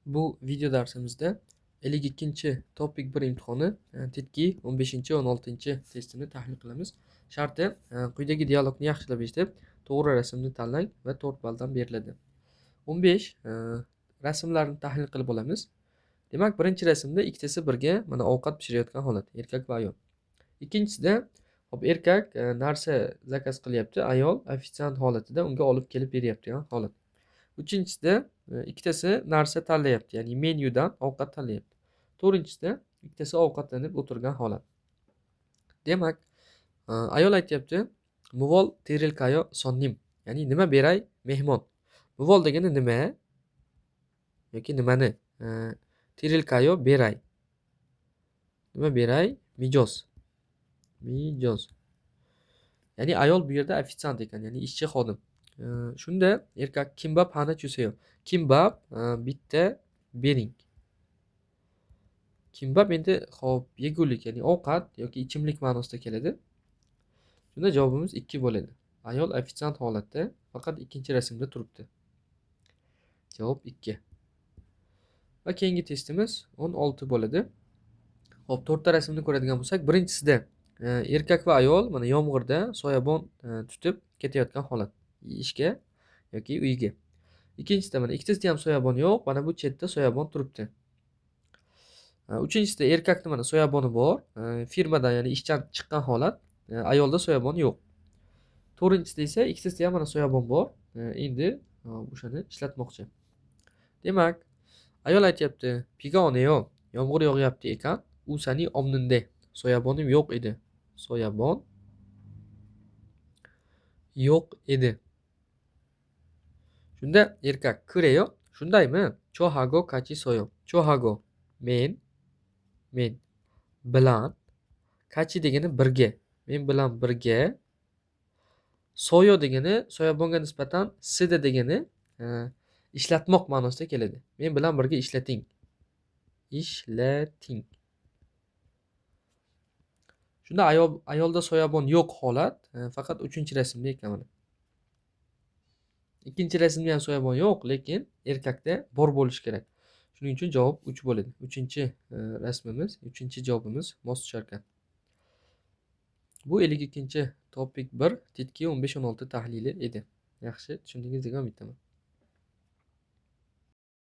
Bu video dersimizde 52. Topik 1 imtihoni Titki 15-16 testini tahlil qilamiz. Sharti quyidagi dialogni yaxshilab eshitib, to'g'ri rasmni tanlang va 4 balldan beriladi. 15 rasmlarni tahlil qilib olamiz. Demak, birinchi rasmda ikkitasi birga mana ovqat pishirayotgan holat, erkak va ayol. Ikkinchisida erkak narsa zakaz qilyapti, ayol ofitsiant holatida unga olib kelib beryapti holat. Uchinchisida ikkitasi narsa tanlayapti, ya'ni menyudan ovqat tanlayapti. To'rtinchisida ikkitasi ovqatlanib o'tirgan holat. Demak, ayol aytyapti, muvol terilkayo sonnim, ya'ni nima beray mehmon. Muvol degani nima yoki nimani? Terilkayo beray. Nima beray? Mijoz. Mijoz. Ya'ni ayol bu yerda ofitsiant ekan, ya'ni ishchi xodim. Shunda erkak kimbab hana chusayo. Kimbab bitta bering. Kimbab endi hop yegulik, ya'ni ovqat yoki ichimlik ma'nosida keladi. Shunda javobimiz 2 bo'ladi. Ayol ofitsiant holatda faqat ikkinchi rasmda turibdi. Javob 2. Va keyingi testimiz 16 bo'ladi. Hop, 4 ta rasmni ko'radigan bo'lsak, birinchisida erkak va ayol mana yomg'irda soyabon tutib ketayotgan holat. Ishga yoki uyga. Ikkinchisida mana ikkitasida ham soyabon yo'q, mana bu chetda soyabon turibdi. Uchinchisida erkakni mana soyaboni bor, firmadan ya'ni ishdan chiqqan holat, ayolda soyabon yo'q. To'rtinchisida esa ikkitasida ham mana soyabon bor, endi o'shani ishlatmoqchi. Demak, ayol aytyapti, pigoneyo, yomg'ir yog'yapti ekan, u sani omninde. Soyabonim yo'q edi. Soyabon yo'q edi. Shunda erkak kureyo, shundaymi? Chohago kachi soyo. Chohago men bilan, kachi degani birga. Men bilan birga. Soyo degani soyabonga nisbatan sida degani ishlatmoq ma'nosida keladi. Men bilan birga ishlating. Ishlating. Shunda ayolda soyabon yo'q holat, faqat 3-rasmda ekan mana. Ikkinchi rasmda ham soyabon yo'q, lekin erkakda bor bo'lishi kerak. Shuning uchun javob 3 bo'ladi. 3-rasmimiz, 3-javobimiz mos tushar ekan. Bu 52 topik 1 Titki 15-16 tahlili edi. Yaxshi tushundingiz degan umiddaman.